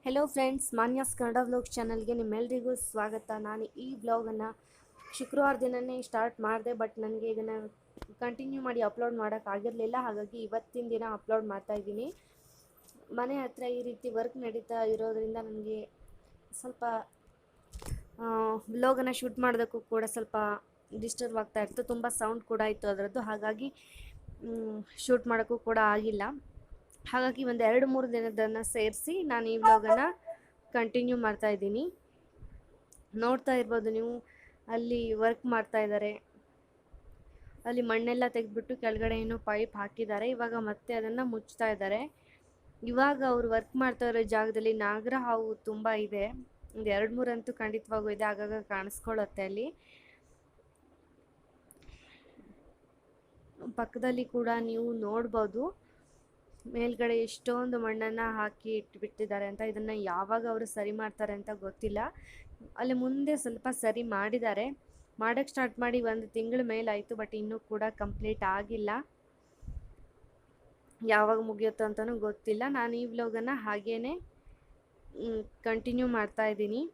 Hello friends, Manya's Kannada vlog ಚಾನಲ್ಗೆ ನಿಮ್ಮೆಲ್ಲರಿಗೂ ಸ್ವಾಗತ. ನಾನು ಈ ವ್ಲಾಗನ್ನು ಶುಕ್ರವಾರ ದಿನವೇ ಸ್ಟಾರ್ಟ್ ಮಾಡಿದೆ, ಬಟ್ ನನಗೆ ಇದನ್ನು ಕಂಟಿನ್ಯೂ ಮಾಡಿ ಅಪ್ಲೋಡ್ ಮಾಡೋಕ್ಕಾಗಿರಲಿಲ್ಲ. ಹಾಗಾಗಿ ಇವತ್ತಿನ ದಿನ ಅಪ್ಲೋಡ್ ಮಾಡ್ತಾಯಿದ್ದೀನಿ. ಮನೆ ಹತ್ರ ಈ ರೀತಿ ವರ್ಕ್ ನಡೀತಾ ಇರೋದರಿಂದ ನನಗೆ ಸ್ವಲ್ಪ ವ್ಲಾಗನ್ನು ಶೂಟ್ ಮಾಡೋದಕ್ಕೂ ಕೂಡ ಸ್ವಲ್ಪ ಡಿಸ್ಟರ್ಬ್ ಆಗ್ತಾಯಿತ್ತು. ತುಂಬ ಸೌಂಡ್ ಕೂಡ ಇತ್ತು ಅದರದ್ದು, ಹಾಗಾಗಿ ಶೂಟ್ ಮಾಡೋಕ್ಕೂ ಕೂಡ ಆಗಿಲ್ಲ. ಹಾಗಾಗಿ ಒಂದು 2-3 ದಿನದನ್ನು ಸೇರಿಸಿ ನಾನು ಈ ವ್ಲಾಗನ್ನು ಕಂಟಿನ್ಯೂ ಮಾಡ್ತಾಯಿದ್ದೀನಿ. ನೋಡ್ತಾ ಇರ್ಬೋದು ನೀವು, ಅಲ್ಲಿ ವರ್ಕ್ ಮಾಡ್ತಾ ಇದ್ದಾರೆ. ಅಲ್ಲಿ ಮಣ್ಣೆಲ್ಲ ತೆಗೆದ್ಬಿಟ್ಟು ಕೆಳಗಡೆ ಏನೋ ಪೈಪ್ ಹಾಕಿದ್ದಾರೆ. ಇವಾಗ ಮತ್ತೆ ಅದನ್ನು ಮುಚ್ತಾ ಇದ್ದಾರೆ. ಇವಾಗ ಅವರು ವರ್ಕ್ ಮಾಡ್ತಾ ಇರೋ ಜಾಗದಲ್ಲಿ ನಾಗರ ಹಾವು ತುಂಬ ಇದೆ. ಒಂದು 2-3 ಅಂತೂ ಖಂಡಿತವಾಗೂ ಇದೆ, ಆಗಾಗ ಕಾಣಿಸ್ಕೊಳ್ಳುತ್ತೆ ಅಲ್ಲಿ. ಪಕ್ಕದಲ್ಲಿ ಕೂಡ ನೀವು ನೋಡ್ಬೋದು, ಮೇಲ್ಗಡೆ ಎಷ್ಟೊಂದು ಮಣ್ಣನ್ನು ಹಾಕಿ ಇಟ್ಬಿಟ್ಟಿದ್ದಾರೆ ಅಂತ. ಇದನ್ನು ಯಾವಾಗ ಅವರು ಸರಿ ಮಾಡ್ತಾರೆ ಅಂತ ಗೊತ್ತಿಲ್ಲ. ಅಲ್ಲಿ ಮುಂದೆ ಸ್ವಲ್ಪ ಸರಿ ಮಾಡಿದ್ದಾರೆ, ಮಾಡೋಕ್ಕೆ ಸ್ಟಾರ್ಟ್ ಮಾಡಿ 1 ತಿಂಗಳ ಮೇಲಾಯಿತು, ಬಟ್ ಇನ್ನೂ ಕೂಡ ಕಂಪ್ಲೀಟ್ ಆಗಿಲ್ಲ. ಯಾವಾಗ ಮುಗಿಯುತ್ತೋ ಅಂತಲೂ ಗೊತ್ತಿಲ್ಲ. ನಾನು ಈ ವ್ಲಾಗನ್ನು ಹಾಗೇ ಕಂಟಿನ್ಯೂ ಮಾಡ್ತಾ ಇದ್ದೀನಿ.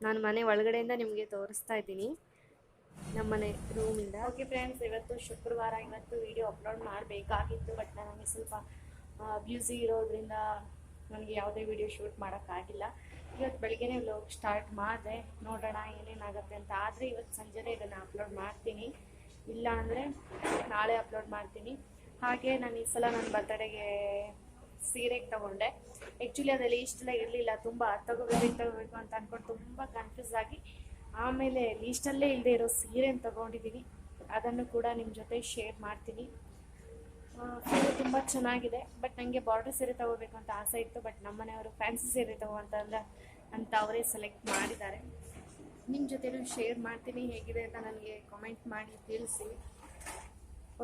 ನಾನು ಮನೆ ಒಳಗಡೆಯಿಂದ ನಿಮಗೆ ತೋರಿಸ್ತಾ ಇದ್ದೀನಿ, ನಮ್ಮನೆ ರೂಮಿಂದ. ಓಕೆ ಫ್ರೆಂಡ್ಸ್, ಇವತ್ತು ಶುಕ್ರವಾರ, ಇವತ್ತು ವಿಡಿಯೋ ಅಪ್ಲೋಡ್ ಮಾಡಬೇಕಾಗಿತ್ತು, ಬಟ್ ನನಗೆ ಸ್ವಲ್ಪ ಬ್ಯುಸಿ ಇರೋದ್ರಿಂದ ನನಗೆ ಯಾವುದೇ ವಿಡಿಯೋ ಶೂಟ್ ಮಾಡೋಕ್ಕಾಗಿಲ್ಲ. ಇವತ್ತು ಬೆಳಗ್ಗೆನೇ ವ್ಲಾಗ್ ಸ್ಟಾರ್ಟ್ ಮಾಡಿದೆ, ನೋಡೋಣ ಏನೇನಾಗುತ್ತೆ ಅಂತ. ಆದರೆ ಇವತ್ತು ಸಂಜೆನೇ ಇದನ್ನು ಅಪ್ಲೋಡ್ ಮಾಡ್ತೀನಿ, ಇಲ್ಲ ಅಂದರೆ ನಾಳೆ ಅಪ್ಲೋಡ್ ಮಾಡ್ತೀನಿ. ಹಾಗೆ ನಾನು ಈ ಸಲ ನನ್ನ ಬರ್ತಡೆಗೆ ಸೀರೆಗೆ ತೊಗೊಂಡೆ. ಆ್ಯಕ್ಚುಲಿ ಅದರಲ್ಲಿ ಇಷ್ಟೆಲ್ಲ ಇರಲಿಲ್ಲ, ತುಂಬ ತಗೋಬೇಕು ಅಂತ ಅಂದ್ಕೊಂಡು ತುಂಬ ಕನ್ಫ್ಯೂಸ್ ಆಗಿ ಆಮೇಲೆ ಲೀಸ್ಟಲ್ಲೇ ಇಲ್ಲದೆ ಇರೋ ಸೀರೆನ ತೊಗೊಂಡಿದ್ದೀನಿ. ಅದನ್ನು ಕೂಡ ನಿಮ್ಮ ಜೊತೆ ಶೇರ್ ಮಾಡ್ತೀನಿ. ಸೀರೆ ತುಂಬ ಚೆನ್ನಾಗಿದೆ, ಬಟ್ ನನಗೆ ಬಾರ್ಡರ್ ಸೀರೆ ತೊಗೋಬೇಕು ಅಂತ ಆಸೆ ಇತ್ತು. ಬಟ್ ನಮ್ಮ ಮನೆಯವರು ಫ್ಯಾನ್ಸಿ ಸೀರೆ ಅಂತ ಅವರೇ ಸೆಲೆಕ್ಟ್ ಮಾಡಿದ್ದಾರೆ. ನಿಮ್ಮ ಜೊತೆನೂ ಶೇರ್ ಮಾಡ್ತೀನಿ, ಹೇಗಿದೆ ಅಂತ ನನಗೆ ಕಮೆಂಟ್ ಮಾಡಿ ತಿಳಿಸಿ.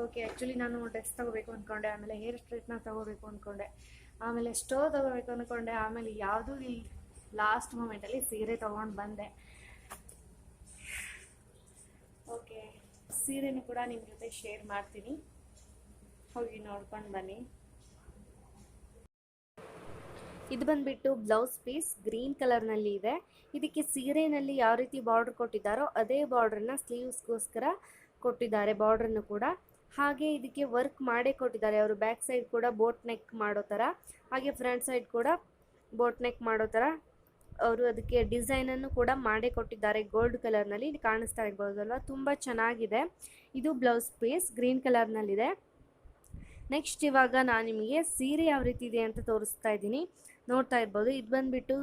ಓಕೆ, ಆ್ಯಕ್ಚುಲಿ ನಾನು ಡ್ರೆಸ್ ತೊಗೋಬೇಕು ಅಂದ್ಕೊಂಡೆ, ಆಮೇಲೆ ಹೇರ್ ಸ್ಟ್ರೈಟ್ನರ್ ತೊಗೋಬೇಕು ಅಂದ್ಕೊಂಡೆ, ಆಮೇಲೆ ಸ್ಟೋವ್ ತೊಗೋಬೇಕು ಅಂದ್ಕೊಂಡೆ, ಆಮೇಲೆ ಯಾವುದೂ ಈ ಲಾಸ್ಟ್ ಮೂಮೆಂಟಲ್ಲಿ ಸೀರೆ ತೊಗೊಂಡು ಬಂದೆ. ಓಕೆ, ಸೀರೆನೂ ಕೂಡ ನಿಮ್ಮ ಜೊತೆ ಶೇರ್ ಮಾಡ್ತೀನಿ, ಹೋಗಿ ನೋಡ್ಕೊಂಡು ಬನ್ನಿ. ಇದು ಬಂದುಬಿಟ್ಟು ಬ್ಲೌಸ್ ಪೀಸ್ ಗ್ರೀನ್ ಕಲರ್ನಲ್ಲಿ ಇದೆ. ಇದಕ್ಕೆ ಸೀರೆಯಲ್ಲಿ ಯಾವ ರೀತಿ ಬಾರ್ಡ್ರ್ ಕೊಟ್ಟಿದ್ದಾರೋ ಅದೇ ಬಾರ್ಡ್ರನ್ನ ಸ್ಲೀವ್ಸ್ಗೋಸ್ಕರ ಕೊಟ್ಟಿದ್ದಾರೆ, ಬಾರ್ಡ್ರನ್ನು ಕೂಡ. ಹಾಗೆ ಇದಕ್ಕೆ ವರ್ಕ್ ಮಾಡೇ ಕೊಟ್ಟಿದ್ದಾರೆ ಅವರು. ಬ್ಯಾಕ್ ಸೈಡ್ ಕೂಡ ಬೋಟ್ ನೆಕ್ ಮಾಡೋ ಥರ, ಹಾಗೆ ಫ್ರಂಟ್ ಸೈಡ್ ಕೂಡ ಬೋಟ್ ನೆಕ್ ಮಾಡೋ ಥರ ಅವರು ಅದಕ್ಕೆ ಡಿಸೈನನ್ನು ಕೂಡ ಮಾಡೇ ಕೊಟ್ಟಿದ್ದಾರೆ. ಗೋಲ್ಡ್ ಕಲರ್ನಲ್ಲಿ ಕಾಣಿಸ್ತಾ ಇರ್ಬೋದಲ್ವ, ತುಂಬ ಚೆನ್ನಾಗಿದೆ. ಇದು ಬ್ಲೌಸ್ ಪೀಸ್ ಗ್ರೀನ್ ಕಲರ್ನಲ್ಲಿದೆ. ನೆಕ್ಸ್ಟ್ ಇವಾಗ ನಾನು ನಿಮಗೆ ಸೀರೆ ಯಾವ ರೀತಿ ಇದೆ ಅಂತ ತೋರಿಸ್ತಾ ಇದ್ದೀನಿ, ನೋಡ್ತಾ ಇರ್ಬೋದು. ಇದು ಬಂದುಬಿಟ್ಟು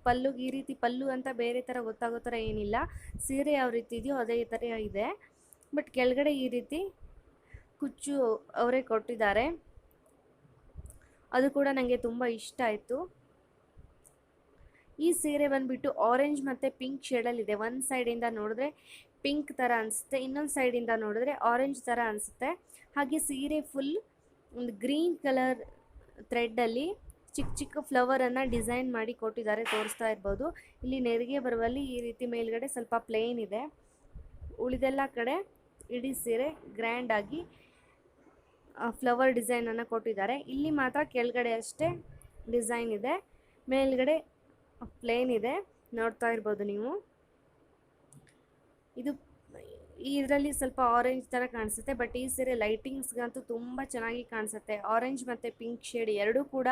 ಪಲ್ಲುಗೆ ಈ ರೀತಿ ಪಲ್ಲು ಅಂತ ಬೇರೆ ಥರ ಗೊತ್ತಾಗೋ ಥರ ಏನಿಲ್ಲ. ಸೀರೆ ಯಾವ ರೀತಿ ಇದೆಯೋ ಅದೇ ಥರ ಇದೆ, ಬಟ್ ಕೆಳಗಡೆ ಈ ರೀತಿ ಕುಚ್ಚು ಅವರೇ ಕೊಟ್ಟಿದ್ದಾರೆ. ಅದು ಕೂಡ ನನಗೆ ತುಂಬ ಇಷ್ಟ ಆಯಿತು. ಈ ಸೀರೆ ಬಂದುಬಿಟ್ಟು ಆರೆಂಜ್ ಮತ್ತು ಪಿಂಕ್ ಶೇಡಲ್ಲಿದೆ. ಒಂದು ಸೈಡಿಂದ ನೋಡಿದ್ರೆ ಪಿಂಕ್ ಥರ ಅನಿಸುತ್ತೆ, ಇನ್ನೊಂದು ಸೈಡಿಂದ ನೋಡಿದ್ರೆ ಆರೆಂಜ್ ಥರ ಅನಿಸುತ್ತೆ. ಹಾಗೆ ಸೀರೆ ಫುಲ್ ಒಂದು ಗ್ರೀನ್ ಕಲರ್ ಥ್ರೆಡ್ಡಲ್ಲಿ ಚಿಕ್ಕ ಚಿಕ್ಕ ಫ್ಲವರನ್ನು ಡಿಸೈನ್ ಮಾಡಿ ಕೊಟ್ಟಿದ್ದಾರೆ, ತೋರಿಸ್ತಾ ಇರ್ಬೋದು. ಇಲ್ಲಿ ನೆರಿಗೆ ಬರುವಲ್ಲಿ ಈ ರೀತಿ ಮೇಲ್ಗಡೆ ಸ್ವಲ್ಪ ಪ್ಲೇನ್ ಇದೆ, ಉಳಿದೆಲ್ಲ ಕಡೆ ಇಡೀ ಸೀರೆ ಗ್ರ್ಯಾಂಡಾಗಿ ಫ್ಲವರ್ ಡಿಸೈನನ್ನು ಕೊಟ್ಟಿದ್ದಾರೆ. ಇಲ್ಲಿ ಮಾತ್ರ ಕೆಳಗಡೆ ಅಷ್ಟೇ ಡಿಸೈನ್ ಇದೆ, ಮೇಲ್ಗಡೆ ಪ್ಲೇನ್ ಇದೆ, ನೋಡ್ತಾ ಇರ್ಬೋದು ನೀವು. ಇದು ಇದರಲ್ಲಿ ಸ್ವಲ್ಪ ಆರೆಂಜ್ ಥರ ಕಾಣಿಸುತ್ತೆ, ಬಟ್ ಈ ಸೀರೆ ಲೈಟಿಂಗ್ಸ್ಗಂತೂ ತುಂಬ ಚೆನ್ನಾಗಿ ಕಾಣಿಸುತ್ತೆ. ಆರೆಂಜ್ ಮತ್ತು ಪಿಂಕ್ ಶೇಡ್ ಎರಡೂ ಕೂಡ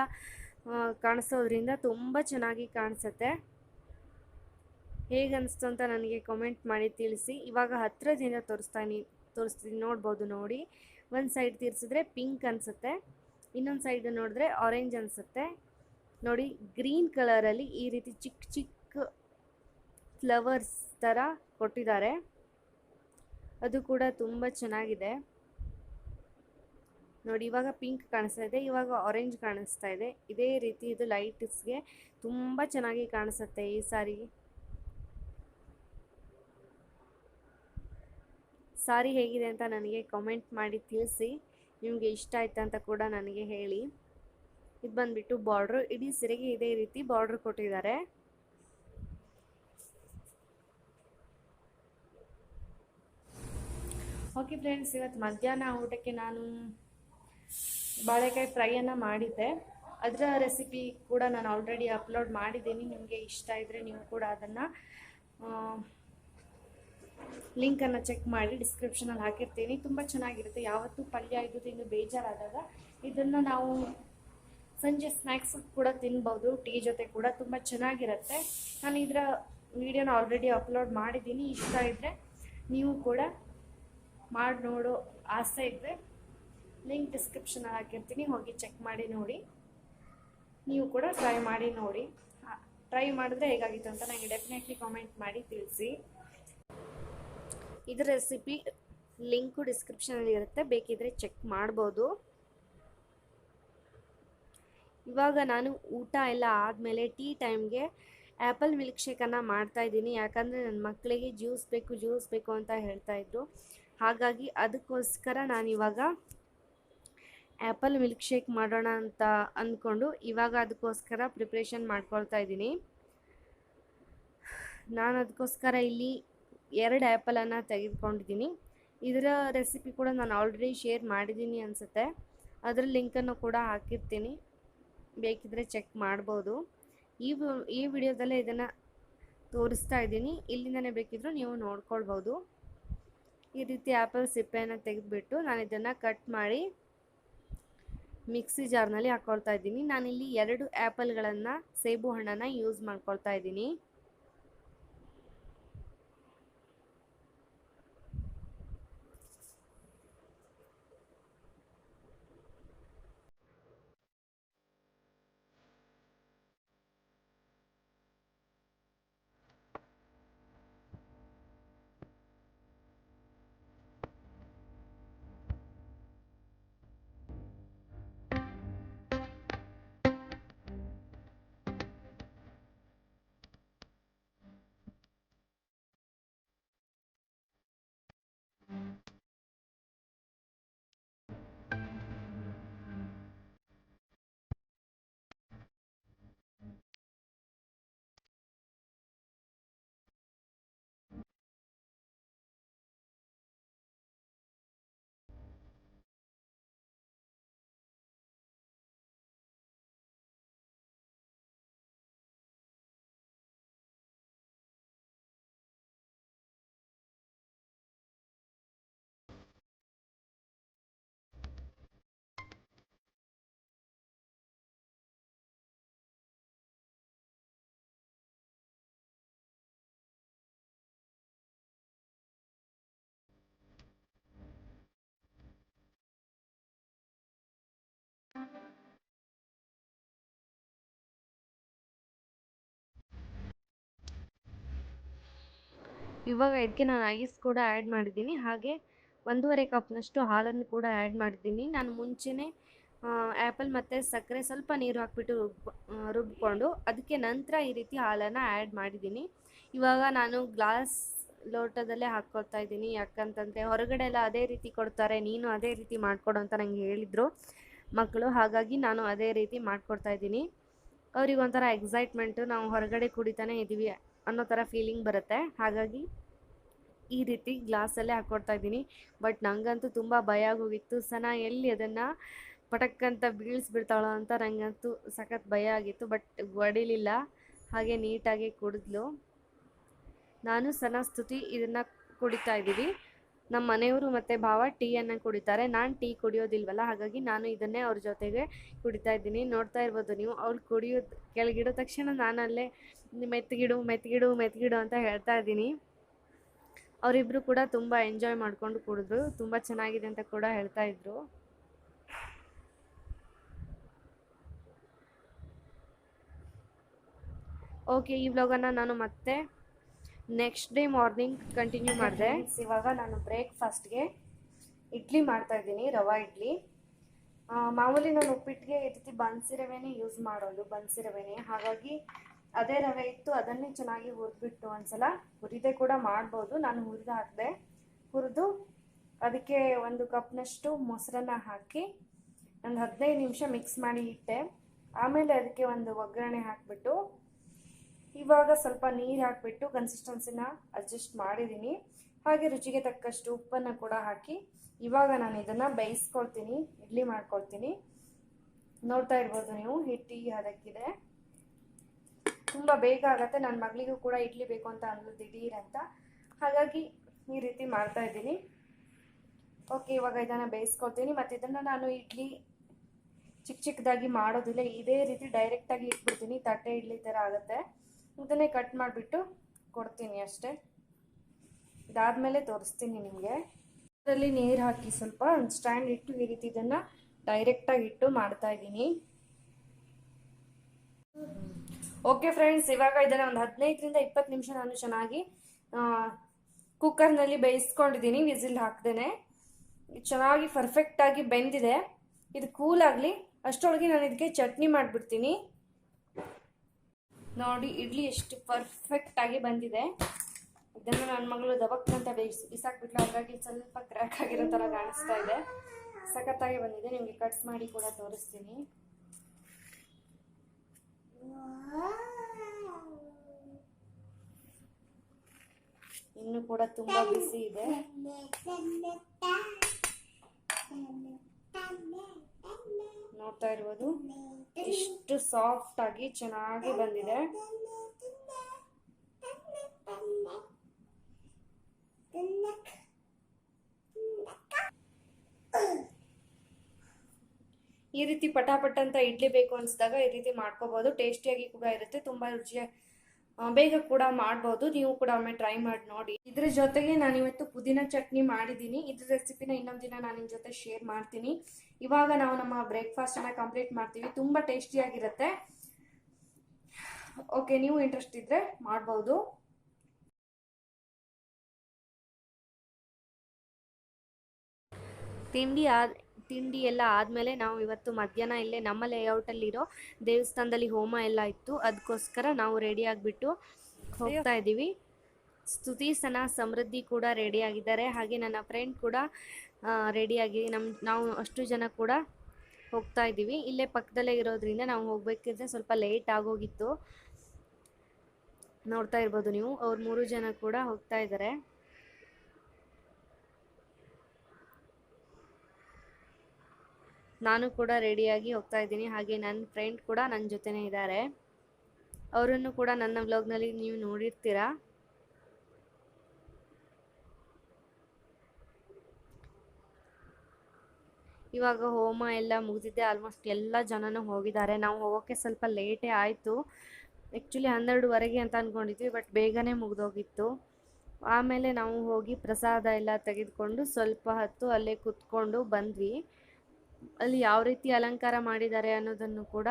ಕಾಣಿಸೋದ್ರಿಂದ ತುಂಬ ಚೆನ್ನಾಗಿ ಕಾಣಿಸುತ್ತೆ. ಹೇಗೆ ಅನಿಸ್ತು ಅಂತ ನನಗೆ ಕಮೆಂಟ್ ಮಾಡಿ ತಿಳಿಸಿ. ಇವಾಗ ಹತ್ತಿರದಿಂದ ತೋರಿಸ್ತೀನಿ, ನೋಡ್ಬೋದು ನೋಡಿ. ಒಂದು ಸೈಡ್ ತಿರ್ಸಿದ್ರೆ ಪಿಂಕ್ ಅನಿಸುತ್ತೆ, ಇನ್ನೊಂದು ಸೈಡ್ ನೋಡಿದ್ರೆ ಆರೆಂಜ್ ಅನಿಸುತ್ತೆ. ನೋಡಿ, ಗ್ರೀನ್ ಕಲರಲ್ಲಿ ಈ ರೀತಿ ಚಿಕ್ಕ ಚಿಕ್ಕ ಫ್ಲವರ್ಸ್ ಥರ ಕೊಟ್ಟಿದ್ದಾರೆ, ಅದು ಕೂಡ ತುಂಬ ಚೆನ್ನಾಗಿದೆ. ನೋಡಿ, ಇವಾಗ ಪಿಂಕ್ ಕಾಣಿಸ್ತಾ ಇದೆ, ಇವಾಗ ಆರೆಂಜ್ ಕಾಣಿಸ್ತಾ ಇದೆ. ಇದೇ ರೀತಿ ಇದು ಲೈಟ್ಸ್ಗೆ ತುಂಬ ಚೆನ್ನಾಗಿ ಕಾಣಿಸುತ್ತೆ ಈ ಸಾರಿ ಹೇಗಿದೆ ಅಂತ ನನಗೆ ಕಮೆಂಟ್ ಮಾಡಿ ತಿಳಿಸಿ. ನಿಮಗೆ ಇಷ್ಟ ಆಯ್ತಾ ಅಂತ ಕೂಡ ನನಗೆ ಹೇಳಿ. ಇದು ಬಂದುಬಿಟ್ಟು ಬಾರ್ಡ್ರು, ಇಡೀ ಸೀರೆಗೆ ಇದೇ ರೀತಿ ಬಾರ್ಡ್ರ್ ಕೊಟ್ಟಿದ್ದಾರೆ. ಓಕೆ ಫ್ರೆಂಡ್ಸ್, ಇವತ್ತು ಮಧ್ಯಾಹ್ನ ಊಟಕ್ಕೆ ನಾನು ಬಾಳೆಕಾಯಿ ಫ್ರೈಯನ್ನು ಮಾಡಿದ್ದೆ. ಅದರ ರೆಸಿಪಿ ಕೂಡ ನಾನು ಆಲ್ರೆಡಿ ಅಪ್ಲೋಡ್ ಮಾಡಿದ್ದೀನಿ. ನಿಮಗೆ ಇಷ್ಟ ಇದ್ದರೆ ನೀವು ಕೂಡ ಅದನ್ನು ಲಿಂಕನ್ನು ಚೆಕ್ ಮಾಡಿ ಡಿಸ್ಕ್ರಿಪ್ಷನಲ್ಲಿ ಹಾಕಿರ್ತೀನಿ. ತುಂಬ ಚೆನ್ನಾಗಿರುತ್ತೆ. ಯಾವತ್ತೂ ಪಲ್ಯ ಇದು ತಿಂದು ಬೇಜಾರಾದಾಗ ಇದನ್ನು ನಾವು ಸಂಜೆ ಸ್ನ್ಯಾಕ್ಸ್ ಕೂಡ ತಿನ್ಬೋದು, ಟೀ ಜೊತೆ ಕೂಡ ತುಂಬ ಚೆನ್ನಾಗಿರುತ್ತೆ. ನಾನು ಇದರ ವಿಡಿಯೋನ ಆಲ್ರೆಡಿ ಅಪ್ಲೋಡ್ ಮಾಡಿದ್ದೀನಿ. ಇಷ್ಟ ಇದ್ದರೆ ನೀವು ಕೂಡ ಮಾಡಿ ನೋಡೋ ಆಸೆ ಇದ್ದರೆ ಲಿಂಕ್ ಡಿಸ್ಕ್ರಿಪ್ಷನಲ್ಲಿ ಹಾಕಿರ್ತೀನಿ, ಹೋಗಿ ಚೆಕ್ ಮಾಡಿ ನೋಡಿ. ನೀವು ಕೂಡ ಟ್ರೈ ಮಾಡಿ ನೋಡಿ. ಟ್ರೈ ಮಾಡಿದ್ರೆ ಹೇಗಾಗಿತ್ತು ಅಂತ ನನಗೆ ಡೆಫಿನೆಟ್ಲಿ ಕಾಮೆಂಟ್ ಮಾಡಿ ತಿಳಿಸಿ. ಇದರ ರೆಸಿಪಿ ಲಿಂಕು ಡಿಸ್ಕ್ರಿಪ್ಷನಲ್ಲಿ ಇರುತ್ತೆ, ಬೇಕಿದ್ರೆ ಚೆಕ್ ಮಾಡ್ಬೋದು. ಇವಾಗ ನಾನು ಊಟ ಎಲ್ಲ ಆದಮೇಲೆ ಟೀ ಟೈಮ್ಗೆ ಆ್ಯಪಲ್ ಮಿಲ್ಕ್ ಶೇಕನ್ನು ಮಾಡ್ತಾಯಿದ್ದೀನಿ. ಯಾಕಂದರೆ ನನ್ನ ಮಕ್ಕಳಿಗೆ ಜ್ಯೂಸ್ ಬೇಕು ಅಂತ ಹೇಳ್ತಾಯಿದ್ರು. ಹಾಗಾಗಿ ಅದಕ್ಕೋಸ್ಕರ ನಾನಿವಾಗ ಆ್ಯಪಲ್ ಮಿಲ್ಕ್ ಶೇಕ್ ಮಾಡೋಣ ಅಂತ ಅಂದ್ಕೊಂಡು ಇವಾಗ ಅದಕ್ಕೋಸ್ಕರ ಪ್ರಿಪ್ರೇಷನ್ ಮಾಡ್ಕೊಳ್ತಾ ಇದ್ದೀನಿ. ನಾನು ಅದಕ್ಕೋಸ್ಕರ ಇಲ್ಲಿ 2 ಆ್ಯಪಲನ್ನು ತೆಗೆದುಕೊಂಡಿದ್ದೀನಿ. ಇದರ ರೆಸಿಪಿ ಕೂಡ ನಾನು ಆಲ್ರೆಡಿ ಶೇರ್ ಮಾಡಿದ್ದೀನಿ ಅನಿಸುತ್ತೆ. ಅದರ ಲಿಂಕನ್ನು ಕೂಡ ಹಾಕಿರ್ತೀನಿ, ಬೇಕಿದ್ರೆ ಚೆಕ್ ಮಾಡ್ಬೋದು. ಈ ವಿಡಿಯೋದಲ್ಲೇ ಇದನ್ನು ತೋರಿಸ್ತಾ ಇದ್ದೀನಿ, ಇಲ್ಲಿಂದನೇ ಬೇಕಿದ್ರೂ ನೀವು ನೋಡ್ಕೊಳ್ಬೋದು. ಈ ರೀತಿ ಆ್ಯಪಲ್ ಸಿಪ್ಪೆಯನ್ನು ತೆಗೆದುಬಿಟ್ಟು ನಾನು ಇದನ್ನು ಕಟ್ ಮಾಡಿ ಮಿಕ್ಸಿ ಜಾರ್ನಲ್ಲಿ ಹಾಕ್ಕೊಳ್ತಾ ಇದ್ದೀನಿ. ನಾನಿಲ್ಲಿ 2 ಆ್ಯಪಲ್ಗಳನ್ನು, ಸೇಬು ಹಣ್ಣನ್ನು ಯೂಸ್ ಮಾಡ್ಕೊಳ್ತಾ ಇದ್ದೀನಿ. ಇವಾಗ ಇದಕ್ಕೆ ನಾನು ಐಸ್ ಕೂಡ ಆ್ಯಡ್ ಮಾಡಿದ್ದೀನಿ. ಹಾಗೆ 1.5 ಕಪ್ನಷ್ಟು ಹಾಲನ್ನು ಕೂಡ ಆ್ಯಡ್ ಮಾಡಿದ್ದೀನಿ. ನಾನು ಮುಂಚೆನೇ ಆ್ಯಪಲ್ ಮತ್ತು ಸಕ್ಕರೆ ಸ್ವಲ್ಪ ನೀರು ಹಾಕ್ಬಿಟ್ಟು ರುಬ್ಕೊಂಡು ಅದಕ್ಕೆ ನಂತರ ಈ ರೀತಿ ಹಾಲನ್ನು ಆ್ಯಡ್ ಮಾಡಿದ್ದೀನಿ. ಇವಾಗ ನಾನು ಗ್ಲಾಸ್ ಲೋಟದಲ್ಲೇ ಹಾಕ್ಕೊಳ್ತಾ ಇದ್ದೀನಿ. ಯಾಕಂತಂದರೆ ಹೊರಗಡೆ ಎಲ್ಲ ಅದೇ ರೀತಿ ಕೊಡ್ತಾರೆ, ನೀನು ಅದೇ ರೀತಿ ಮಾಡಿಕೊಡು ಅಂತ ನನಗೆ ಹೇಳಿದರು ಮಕ್ಕಳು. ಹಾಗಾಗಿ ನಾನು ಅದೇ ರೀತಿ ಮಾಡಿಕೊಡ್ತಾ ಇದ್ದೀನಿ. ಅವ್ರಿಗೊಂಥರ ಎಕ್ಸೈಟ್ಮೆಂಟು, ನಾವು ಹೊರಗಡೆ ಕುಡಿತಾನೆ ಇದ್ದೀವಿ ಅನ್ನೋ ಥರ ಫೀಲಿಂಗ್ ಬರುತ್ತೆ. ಹಾಗಾಗಿ ಈ ರೀತಿ ಗ್ಲಾಸಲ್ಲೇ ಹಾಕ್ಕೊಡ್ತಾ ಇದ್ದೀನಿ. ಬಟ್ ನನಗಂತೂ ತುಂಬ ಭಯ ಆಗೋಗಿತ್ತು, ಸನ ಎಲ್ಲಿ ಅದನ್ನು ಪಟಕ್ಕಂತ ಬೀಳಿಸ್ಬಿಡ್ತಾಳೋ ಅಂತ ನನಗಂತೂ ಸಖತ್ ಭಯ ಆಗಿತ್ತು. ಬಟ್ ಹೊಡಿಲಿಲ್ಲ, ಹಾಗೆ ನೀಟಾಗಿ ಕುಡಿದ್ಲು. ನಾನು ಸನ ಸ್ತುತಿ ಇದನ್ನು ಕುಡಿತಾ ಇದ್ದೀವಿ. ನಮ್ಮ ಮನೆಯವರು ಮತ್ತು ಭಾವ ಟೀಯನ್ನು ಕುಡಿತಾರೆ. ನಾನು ಟೀ ಕುಡಿಯೋದಿಲ್ವಲ್ಲ, ಹಾಗಾಗಿ ನಾನು ಇದನ್ನೇ ಅವ್ರ ಜೊತೆಗೆ ಕುಡಿತಾ ಇದ್ದೀನಿ. ನೋಡ್ತಾ ಇರ್ಬೋದು ನೀವು, ಅವ್ಳು ಕುಡಿಯೋದು ಕೆಳಗಿಡೋ ತಕ್ಷಣ ನಾನಲ್ಲೇ ಮೆತ್ತಗಿಡು ಅಂತ ಹೇಳ್ತಾ ಇದ್ದೀನಿ. ಅವರಿಬ್ಬರು ಕೂಡ ತುಂಬ ಎಂಜಾಯ್ ಮಾಡಿಕೊಂಡು ಕುಡಿದ್ರು, ತುಂಬ ಚೆನ್ನಾಗಿದೆ ಅಂತ ಕೂಡ ಹೇಳ್ತಾ ಇದ್ರು. ಓಕೆ, ಈ ವ್ಲಾಗನ್ನು ನಾನು ಮತ್ತೆ ನೆಕ್ಸ್ಟ್ ಡೇ ಮಾರ್ನಿಂಗ್ ಕಂಟಿನ್ಯೂ ಮಾಡಿದೆ. ಇವಾಗ ನಾನು ಬ್ರೇಕ್ಫಾಸ್ಟ್ಗೆ ಇಡ್ಲಿ ಮಾಡ್ತಾಯಿದ್ದೀನಿ, ರವಾ ಇಡ್ಲಿ. ಮಾಮೂಲಿ ನಾನು ಉಪ್ಪಿಟ್ಟಿಗೆ ಈ ರೀತಿ ಬನ್ಸಿ ರವೆನೇ ಯೂಸ್ ಮಾಡೋದು, ಬನ್ಸಿ ರವೆನೇ. ಹಾಗಾಗಿ ಅದೇ ರವೆ ಇತ್ತು, ಅದನ್ನೇ ಚೆನ್ನಾಗಿ ಹುರಿದ್ಬಿಟ್ಟು ಒಂದ್ಸಲ ಹುರಿದೆ ಕೂಡ ಮಾಡ್ಬೋದು. ನಾನು ಹುರಿದು ಹಾಕಿದೆ. ಹುರಿದು ಅದಕ್ಕೆ 1 ಕಪ್ನಷ್ಟು ಮೊಸರನ್ನ ಹಾಕಿ ಒಂದು 15 ನಿಮಿಷ ಮಿಕ್ಸ್ ಮಾಡಿ ಇಟ್ಟೆ. ಆಮೇಲೆ ಅದಕ್ಕೆ ಒಂದು ಒಗ್ಗರಣೆ ಹಾಕಿಬಿಟ್ಟು ಇವಾಗ ಸ್ವಲ್ಪ ನೀರು ಹಾಕಿಬಿಟ್ಟು ಕನ್ಸಿಸ್ಟೆನ್ಸಿನ ಅಡ್ಜಸ್ಟ್ ಮಾಡಿದ್ದೀನಿ. ಹಾಗೆ ರುಚಿಗೆ ತಕ್ಕಷ್ಟು ಉಪ್ಪನ್ನು ಕೂಡ ಹಾಕಿ ಇವಾಗ ನಾನು ಇದನ್ನು ಬೇಯಿಸ್ಕೊಳ್ತೀನಿ, ಇಡ್ಲಿ ಮಾಡ್ಕೊಳ್ತೀನಿ. ನೋಡ್ತಾ ಇರ್ಬೋದು ನೀವು, ಹಿಟ್ಟು ಈ ಹದಕ್ಕಿದೆ. ತುಂಬ ಬೇಗ ಆಗುತ್ತೆ. ನನ್ನ ಮಗಳಿಗೂ ಕೂಡ ಇಡ್ಲಿ ಬೇಕು ಅಂತ ಅಂದ್ಲು ದಿಢೀರಂತ, ಹಾಗಾಗಿ ಈ ರೀತಿ ಮಾಡ್ತಾ ಇದ್ದೀನಿ. ಓಕೆ, ಇವಾಗ ಇದನ್ನು ಬೇಯಿಸ್ಕೊಳ್ತೀನಿ. ಮತ್ತು ಇದನ್ನು ನಾನು ಇಡ್ಲಿ ಚಿಕ್ಕದಾಗಿ ಮಾಡೋದಿಲ್ಲ, ಇದೇ ರೀತಿ ಡೈರೆಕ್ಟಾಗಿ ಇಟ್ಬಿಡ್ತೀನಿ. ತಟ್ಟೆ ಇಡ್ಲಿ ಥರ ಆಗುತ್ತೆ. ಇದನ್ನೇ ಕಟ್ ಮಾಡಿಬಿಟ್ಟು ಕೊಡ್ತೀನಿ ಅಷ್ಟೇ. ಇದಾದಮೇಲೆ ತೋರಿಸ್ತೀನಿ ನಿಮಗೆ. ಅದರಲ್ಲಿ ನೀರು ಹಾಕಿ ಸ್ವಲ್ಪ ಒಂದು ಸ್ಟ್ಯಾಂಡ್ ಇಟ್ಟು ಈ ರೀತಿ ಇದನ್ನು ಡೈರೆಕ್ಟಾಗಿ ಇಟ್ಟು ಮಾಡ್ತಾ ಇದ್ದೀನಿ. ಓಕೆ ಫ್ರೆಂಡ್ಸ್, ಇವಾಗ ಇದನ್ನು ಒಂದು 15ರಿಂದ 20 ನಿಮಿಷ ನಾನು ಚೆನ್ನಾಗಿ ಕುಕ್ಕರ್ನಲ್ಲಿ ಬೇಯಿಸ್ಕೊಂಡಿದ್ದೀನಿ, ವಿಸಿಲ್ ಹಾಕ್ದೇನೆ. ಚೆನ್ನಾಗಿ ಪರ್ಫೆಕ್ಟಾಗಿ ಬೆಂದಿದೆ. ಇದು ಕೂಲ್ ಆಗಲಿ, ಅಷ್ಟರೊಳಗೆ ನಾನು ಇದಕ್ಕೆ ಚಟ್ನಿ ಮಾಡಿಬಿಡ್ತೀನಿ. ನೋಡಿ ಇಡ್ಲಿ ಎಷ್ಟು ಪರ್ಫೆಕ್ಟಾಗಿ ಬಂದಿದೆ. ಇದನ್ನು ನನ್ನ ಮಗಳು ದಬಕ್ಕಂತ ಬಿಸಾಕ್ಬಿಟ್ಲು, ಹಾಗಾಗಿ ಸ್ವಲ್ಪ ಕ್ರ್ಯಾಕ್ ಆಗಿರೋ ಥರ ಕಾಣಿಸ್ತಾ ಇದೆ. ಸಖತ್ತಾಗಿ ಬಂದಿದೆ. ನಿಮಗೆ ಕಟ್ ಮಾಡಿ ಕೂಡ ತೋರಿಸ್ತೀನಿ. ಇನ್ನು ಕೂಡ ತುಂಬ ಬಿಸಿ ಇದೆ. ನೋಡ್ತಾ ಇರ್ಬೋದು ಎಷ್ಟು ಸಾಫ್ಟ್ ಆಗಿ ಚೆನ್ನಾಗಿ ಬಂದಿದೆ. ಈ ರೀತಿ ಪಟಾಪಟ್ ಅಂತ ಇಡ್ಲಿ ಬೇಕು ಅನಿಸಿದಾಗ ಈ ರೀತಿ ಮಾಡ್ಕೋಬಹುದು. ಟೇಸ್ಟಿಯಾಗಿ ಕೂಡ ಇರುತ್ತೆ, ತುಂಬಾ ರುಚಿಯಾಗಿ ಬೇಗ ಕೂಡ ಮಾಡ್ಬೋದು. ನೀವು ಕೂಡ ಒಮ್ಮೆ ಟ್ರೈ ಮಾಡಿ ನೋಡಿ. ಇದ್ರ ಜೊತೆಗೆ ನಾನು ಇವತ್ತು ಪುದೀನ ಚಟ್ನಿ ಮಾಡಿದ್ದೀನಿ. ಇದ್ರ ರೆಸಿಪಿನ ಇನ್ನೊಂದು ದಿನ ನಾನು ನಿಮ್ಮ ಜೊತೆ ಶೇರ್ ಮಾಡ್ತೀನಿ. ಇವಾಗ ನಾವು ನಮ್ಮ ಬ್ರೇಕ್ಫಾಸ್ಟನ್ನು ಕಂಪ್ಲೀಟ್ ಮಾಡ್ತೀವಿ. ತುಂಬ ಟೇಸ್ಟಿಯಾಗಿರುತ್ತೆ. ಓಕೆ, ನೀವು ಇಂಟ್ರೆಸ್ಟ್ ಇದ್ದರೆ ಮಾಡ್ಬೋದು. ತಿಂಡಿ ಎಲ್ಲ ಆದಮೇಲೆ ನಾವು ಇವತ್ತು ಮಧ್ಯಾಹ್ನ ಇಲ್ಲೇ ನಮ್ಮ ಲೇಔಟಲ್ಲಿರೋ ದೇವಸ್ಥಾನದಲ್ಲಿ ಹೋಮ ಎಲ್ಲ ಇತ್ತು. ಅದಕ್ಕೋಸ್ಕರ ನಾವು ರೆಡಿ ಆಗಿಬಿಟ್ಟು ಹೋಗ್ತಾ ಇದ್ದೀವಿ. ಸ್ತುತಿ, ಸನ, ಸಮೃದ್ಧಿ ಕೂಡ ರೆಡಿಯಾಗಿದ್ದಾರೆ. ಹಾಗೆ ನನ್ನ ಫ್ರೆಂಡ್ ಕೂಡ ರೆಡಿಯಾಗಿ ನಾವು ಅಷ್ಟು ಜನ ಕೂಡ ಹೋಗ್ತಾ ಇದ್ದೀವಿ. ಇಲ್ಲೇ ಪಕ್ಕದಲ್ಲೇ ಇರೋದ್ರಿಂದ ನಾವು ಹೋಗ್ಬೇಕಿದ್ರೆ ಸ್ವಲ್ಪ ಲೇಟ್ ಆಗೋಗಿತ್ತು. ನೋಡ್ತಾ ಇರ್ಬೋದು ನೀವು, ಅವ್ರು 3 ಜನ ಕೂಡ ಹೋಗ್ತಾ ಇದ್ದಾರೆ. ನಾನು ಕೂಡ ರೆಡಿಯಾಗಿ ಹೋಗ್ತಾ ಇದ್ದೀನಿ. ಹಾಗೆ ನನ್ನ ಫ್ರೆಂಡ್ ಕೂಡ ನನ್ನ ಜೊತೆನೇ ಇದ್ದಾರೆ. ಅವರನ್ನು ಕೂಡ ನನ್ನ ವ್ಲಾಗ್ನಲ್ಲಿ ನೀವು ನೋಡಿರ್ತೀರಾ. ಇವಾಗ ಹೋಮ ಎಲ್ಲ ಮುಗಿದಿದೆ. ಆಲ್ಮೋಸ್ಟ್ ಎಲ್ಲ ಜನನೂ ಹೋಗಿದ್ದಾರೆ. ನಾವು ಹೋಗೋಕ್ಕೆ ಸ್ವಲ್ಪ ಲೇಟೇ ಆಯಿತು. ಆ್ಯಕ್ಚುಲಿ 12:15 ಅಂತ ಅಂದ್ಕೊಂಡಿದ್ವಿ, ಬಟ್ ಬೇಗನೆ ಮುಗಿದೋಗಿತ್ತು. ಆಮೇಲೆ ನಾವು ಹೋಗಿ ಪ್ರಸಾದ ಎಲ್ಲ ತೆಗೆದುಕೊಂಡು ಸ್ವಲ್ಪ ಹೊತ್ತು ಅಲ್ಲೇ ಕೂತ್ಕೊಂಡು ಬಂದ್ವಿ. ಅಲ್ಲಿ ಯಾವ ರೀತಿ ಅಲಂಕಾರ ಮಾಡಿದ್ದಾರೆ ಅನ್ನೋದನ್ನು ಕೂಡ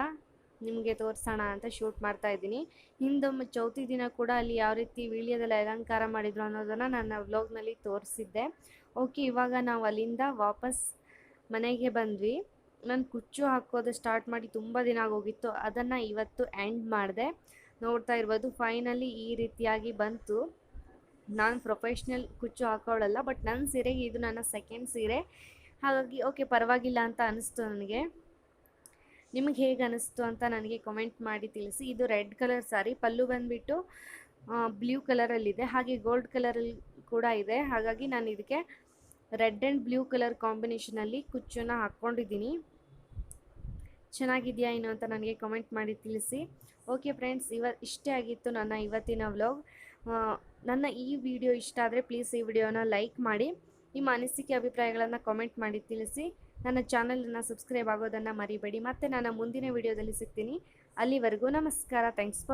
ನಿಮಗೆ ತೋರಿಸೋಣ ಅಂತ ಶೂಟ್ ಮಾಡ್ತಾ ಇದ್ದೀನಿ. ಹಿಂದೊಮ್ಮೆ ಚೌತಿ ದಿನ ಕೂಡ ಅಲ್ಲಿ ಯಾವ ರೀತಿ ವೀಳ್ಯದಲ್ಲಿ ಅಲಂಕಾರ ಮಾಡಿದ್ರು ಅನ್ನೋದನ್ನು ನನ್ನ ವ್ಲಾಗ್ನಲ್ಲಿ ತೋರಿಸಿದ್ದೆ. ಓಕೆ, ಇವಾಗ ನಾವು ಅಲ್ಲಿಂದ ವಾಪಸ್ ಮನೆಗೆ ಬಂದ್ವಿ. ನಾನು ಕುಚ್ಚು ಹಾಕೋದು ಸ್ಟಾರ್ಟ್ ಮಾಡಿ ತುಂಬ ದಿನ ಆಗೋಗಿತ್ತು. ಅದನ್ನು ಇವತ್ತು ಎಂಡ್ ಮಾಡಿದೆ. ನೋಡ್ತಾ ಇರ್ಬೋದು ಫೈನಲಿ ಈ ರೀತಿಯಾಗಿ ಬಂತು. ನಾನು ಪ್ರೊಫೆಷ್ನಲ್ ಕುಚ್ಚು ಹಾಕೊಳ್ಳಲ್ಲ, ಬಟ್ ನನ್ನ ಸೀರೆಗೆ ಇದು ನನ್ನ ಸೆಕೆಂಡ್ ಸೀರೆ. ಹಾಗಾಗಿ ಓಕೆ, ಪರವಾಗಿಲ್ಲ ಅಂತ ಅನಿಸ್ತು ನನಗೆ. ನಿಮಗೆ ಹೇಗೆ ಅನಿಸ್ತು ಅಂತ ನನಗೆ ಕಮೆಂಟ್ ಮಾಡಿ ತಿಳಿಸಿ. ಇದು ರೆಡ್ ಕಲರ್ ಸಾರಿ, ಪಲ್ಲು ಬಂದುಬಿಟ್ಟು ಬ್ಲೂ ಕಲರಲ್ಲಿದೆ, ಹಾಗೆ ಗೋಲ್ಡ್ ಕಲರಲ್ಲಿ ಕೂಡ ಇದೆ. ಹಾಗಾಗಿ ನಾನು ಇದಕ್ಕೆ ರೆಡ್ ಆ್ಯಂಡ್ ಬ್ಲೂ ಕಲರ್ ಕಾಂಬಿನೇಷನಲ್ಲಿ ಕುಚ್ಚನ್ನು ಹಾಕ್ಕೊಂಡಿದ್ದೀನಿ. ಚೆನ್ನಾಗಿದೆಯಾ ಏನು ಅಂತ ನನಗೆ ಕಮೆಂಟ್ ಮಾಡಿ ತಿಳಿಸಿ. ಓಕೆ ಫ್ರೆಂಡ್ಸ್, ಇಷ್ಟೇ ಆಗಿತ್ತು ನನ್ನ ಇವತ್ತಿನ ವ್ಲಾಗ್. ನನ್ನ ಈ ವಿಡಿಯೋ ಇಷ್ಟ ಆದರೆ ಪ್ಲೀಸ್ ಈ ವಿಡಿಯೋನ ಲೈಕ್ ಮಾಡಿ. ನಿಮ್ಮ ಅನಿಸಿಕೆ ಅಭಿಪ್ರಾಯಗಳನ್ನು ಕಾಮೆಂಟ್ ಮಾಡಿ ತಿಳಿಸಿ. ನನ್ನ ಚಾನಲನ್ನು ಸಬ್ಸ್ಕ್ರೈಬ್ ಆಗೋದನ್ನು ಮರಿಬೇಡಿ. ಮತ್ತೆ ನಾನು ಮುಂದಿನ ವಿಡಿಯೋದಲ್ಲಿ ಸಿಗ್ತೀನಿ. ಅಲ್ಲಿವರೆಗೂ ನಮಸ್ಕಾರ. Thanks for